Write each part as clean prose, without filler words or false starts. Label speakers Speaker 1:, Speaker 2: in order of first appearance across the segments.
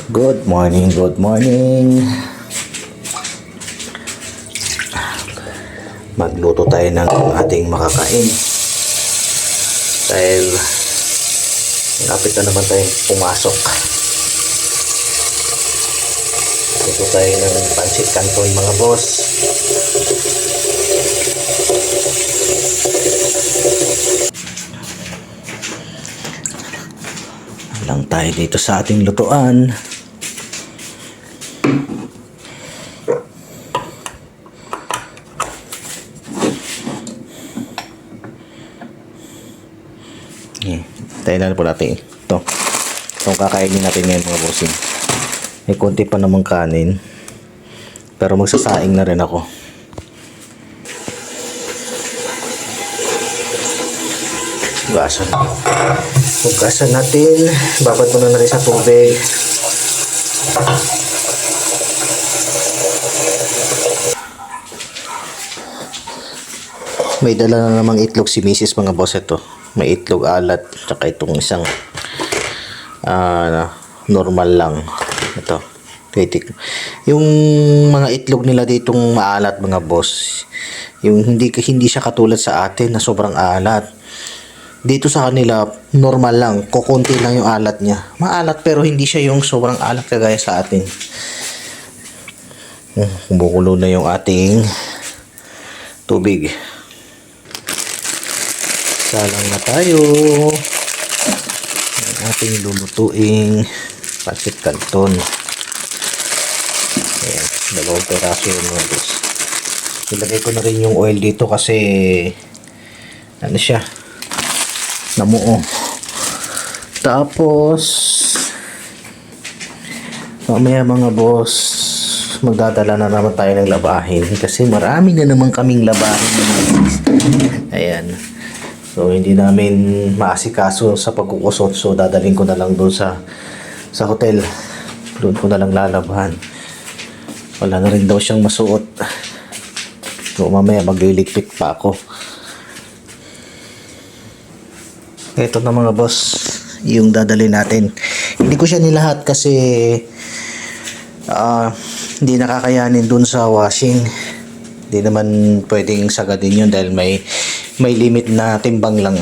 Speaker 1: Good morning, good morning. Magluto tayo ng ating makakain. Dahil lapit na naman tayong pumasok. Luto tayo ng pancit canton mga boss. Lang tayo dito sa ating lutuan. Tayo na po natin ito. Itong kakainin natin ngayon mga bossing. May konti pa namang kanin. Pero magsasaing na rin ako. Hugasan. Hugasan natin. Babad mo na rin sa tubig. May dala na namang itlog si Mrs. mga boss ito. May itlog alat. Tsaka itong isang normal lang. Ito. Yung mga itlog nila ditong maalat mga boss. Yung hindi siya katulad sa atin na sobrang alat. Dito sa kanila, normal lang. Kukunti lang yung alat niya. Maalat pero hindi siya yung sobrang alat kagaya sa atin. Bumukulo na yung ating tubig. Salang na tayo. Ang ating lulutuing pancit canton. Ayan, 2 peraso yung mga boss. Ilagay ko na rin yung oil dito kasi ano siya, namuo. Tapos mamaya mga boss, magdadala na naman tayo ng labahin kasi marami na naman kaming labahin. Ayan. So hindi namin maasikaso sa pagkukusot, so dadalhin ko na lang doon sa hotel. Doon ko na lang lalabahan. Wala na rin daw siyang masuot. So mamaya magliligpit pa ako. Ito na mga boss, yung dadalhin natin. Hindi ko siya nilahat kasi hindi nakakayanin doon sa washing. Hindi naman pwedeng sagadin yun dahil may limit na timbang lang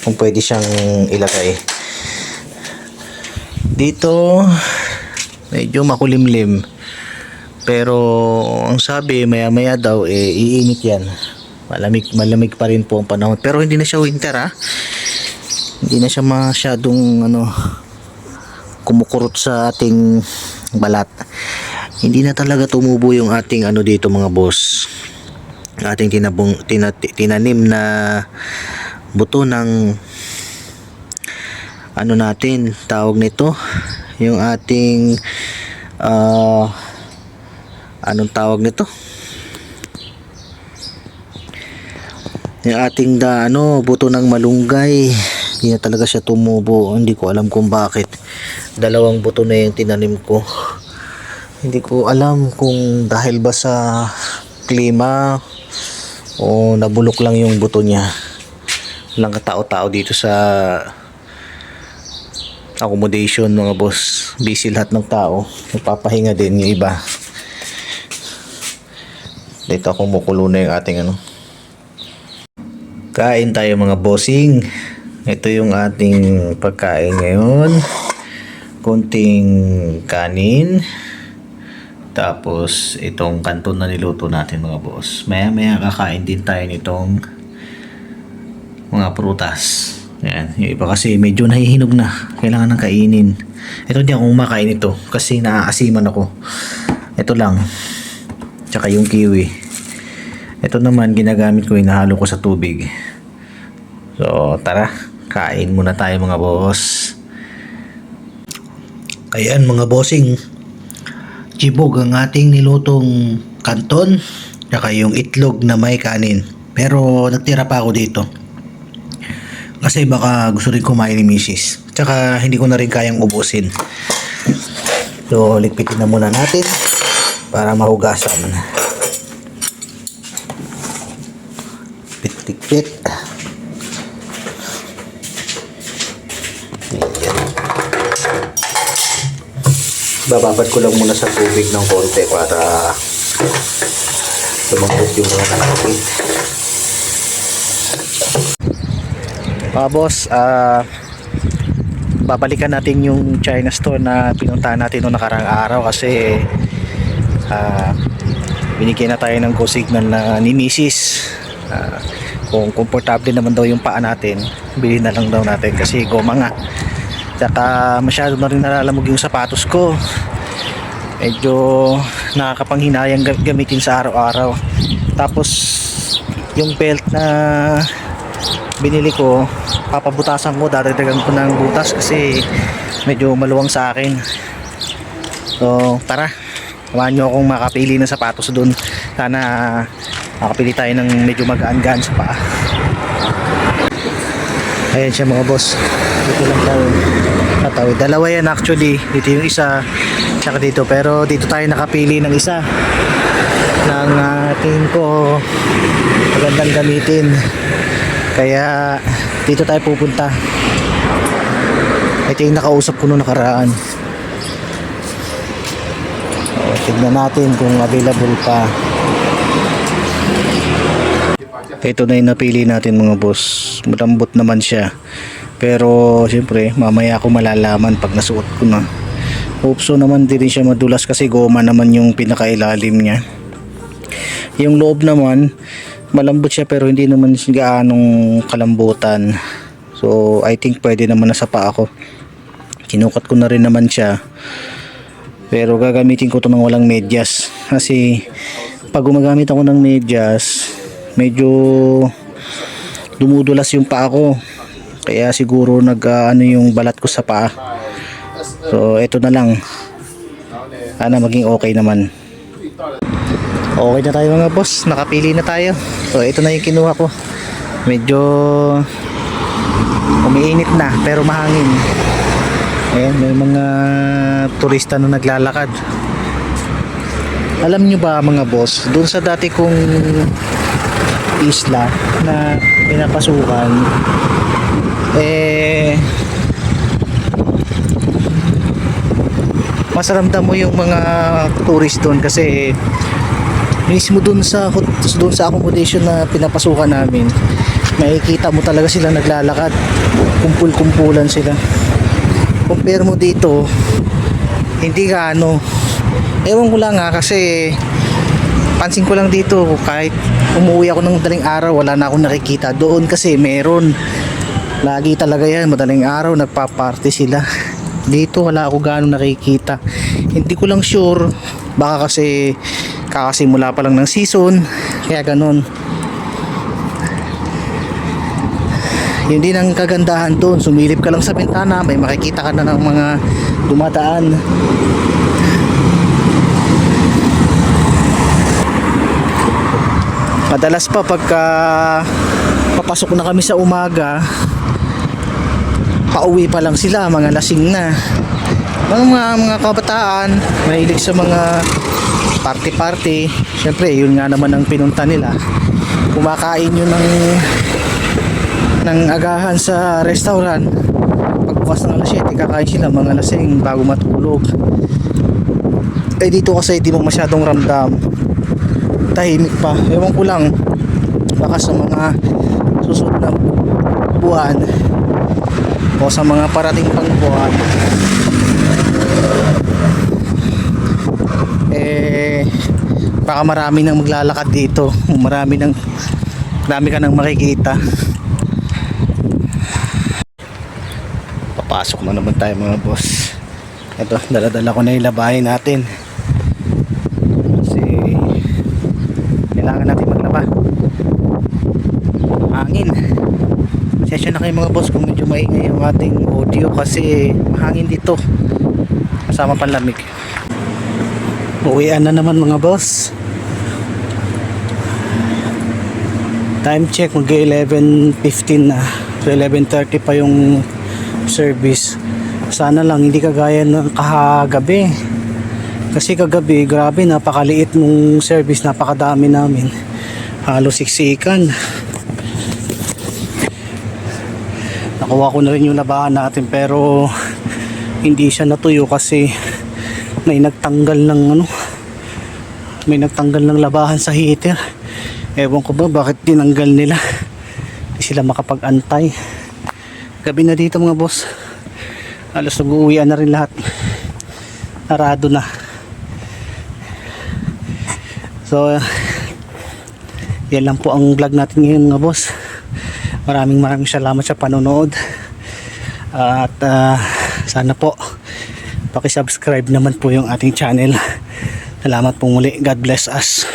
Speaker 1: kung pwede siyang ilagay. Dito medyo makulimlim pero ang sabi maya maya daw iinit yan. Malamig pa rin po ang panahon pero hindi na siya winter hindi na siya masyadong kumukurot sa ating balat. Hindi na talaga tumubo yung ating dito mga boss, ating tinanim na buto ng natin tawag nito, yung ating anong tawag nito, yung ating buto ng malunggay. Hindi na talaga siya tumubo. Hindi ko alam kung bakit. 2 buto na yung tinanim ko. Hindi ko alam kung dahil ba sa klima o nabulok lang yung buto niya. Walang katao-tao dito sa accommodation mga boss. Busy lahat ng tao. Nagpapahinga din yung iba. Dito kumukulo na yung ating Kain tayo mga bossing. Ito yung ating pagkain ngayon. Konting kanin. Tapos itong canton na niluto natin mga boss. Maya kakain din tayo nitong mga prutas. Ayan. Yung iba kasi medyo nahihinog na. Kailangan nang kainin. Ito hindi ako kumakain ito kasi naaasiman ako. Ito lang. Tsaka yung kiwi. Ito naman ginagamit ko, hinahalo ko sa tubig. So tara, kain muna tayo mga boss. Ayan mga bossing, jibog ang ating nilutong canton, tsaka yung itlog na may kanin. Pero nagtira pa ako dito kasi baka gusto rin kumain ni Mrs. Tsaka hindi ko na rin kayang ubusin. So likpitin na muna natin para mahugasan. Pit-pit. Ayan. bababad ko lang muna sa tubig ng konti para lumambot yung mga nakakapit. Boss, babalikan natin yung China store na pinuntahan natin noong nakaraang araw kasi binigyan na tayo ng go signal na ni Mrs. Kung komportable naman daw yung paa natin, bilhin na lang daw natin kasi goma nga. Tsaka masyado na rin nalalamog yung sapatos ko, medyo nakakapanghinayang gamitin sa araw-araw. Tapos yung belt na binili ko, papabutasan ko, dadagdagan ko ng butas kasi medyo maluwang sa akin. So tara, samahan nyo akong makapili ng sapatos doon. Sana makapili tayo ng medyo magaan-gaan sa paa. Ayan siya mga boss, dito lang tayo natawid. Dalawa yan actually, dito yung isa tsaka dito, pero dito tayo nakapili ng isa ng tingin ko magandang gamitin, kaya dito tayo pupunta. Ito yung nakausap ko noong nakaraan. Tignan natin kung available pa. Ito na yung napili natin mga boss. Malambot naman siya, pero siyempre mamaya ako malalaman pag nasuot ko na. Hope so naman din siya madulas kasi goma naman yung pinakailalim niya. Yung loob naman malambot siya pero hindi naman gaanong kalambutan. So I think pwede naman na sa paa ko. Kinukat ko na rin naman siya, pero gagamitin ko to ng walang medyas kasi pag gumagamit ako ng medyas medyo dumudulas yung paa ko, kaya siguro ano yung balat ko sa paa. So ito na lang, sana maging okay naman. Okay na tayo mga boss, nakapili na tayo. So ito na yung kinuha ko. Medyo umiinit na pero mahangin. Ayan, may mga turista na naglalakad. Alam nyo ba mga boss, doon sa dati kong isla na pinapasukan, mas ramdam mo yung mga tourist doon kasi mismo doon sa accommodation na pinapasukan namin, makikita mo talaga sila naglalakad, kumpul-kumpulan sila. Compare mo dito, hindi gaano. Ewan ko lang kasi pansin ko lang dito, kahit umuwi ako ng madaling araw wala na akong nakikita. Doon kasi meron, lagi talaga yan, madaling araw nagpa-party sila. Dito wala ako gaano nakikita. Hindi ko lang sure, baka kasi kakasimula pa lang ng season kaya ganun. Yun din ang kagandahan doon, sumilip ka lang sa bintana, may makikita ka na ng mga dumadaan. Madalas pa pagka papasok na kami sa umaga, pauwi pa lang sila, mga lasing na. Mga kabataan mahilig sa mga party-party. Siyempre yun nga naman ang pinunta nila. Kumakain yun ng agahan sa restaurant. Pagbukas ng alas 7 kakain sila, mga lasing bago matulog. Dito kasi di mo masyadong ramdam, tahimik pa. Ewan ko lang, baka sa mga susunod na buwan o sa mga parating pang buwan baka marami nang maglalakad dito, marami ka nang makikita. Papasok na naman tayo mga boss. Ito, dala-dala ko na yung labahin natin kasi kailangan natin maglaba. Hangin. Pasensya na kayo mga boss kung medyo maingay yung ating audio kasi mahangin dito kasama panlamig. Uwian na naman mga boss. Time check, mag-11:15 na. So 11:30 pa yung service. Sana lang hindi kagaya ng kahagabi. Kasi kagabi, grabe, napakaliit nung service, napakadami namin. Halos siksikan. Nakuha ko na rin yung labahan natin pero hindi siya natuyo kasi
Speaker 2: may nagtanggal ng ano, may nagtanggal ng labahan sa heater. Ewan ko ba bakit tinanggal nila, hindi sila makapag-antay. Gabi na dito mga boss, alas nag-uwian na rin lahat, sarado na. So yan lang po ang vlog natin ngayon mga boss. Maraming salamat sa panonood. At sana po pakisubscribe naman po yung ating channel. Salamat po muli. God bless us.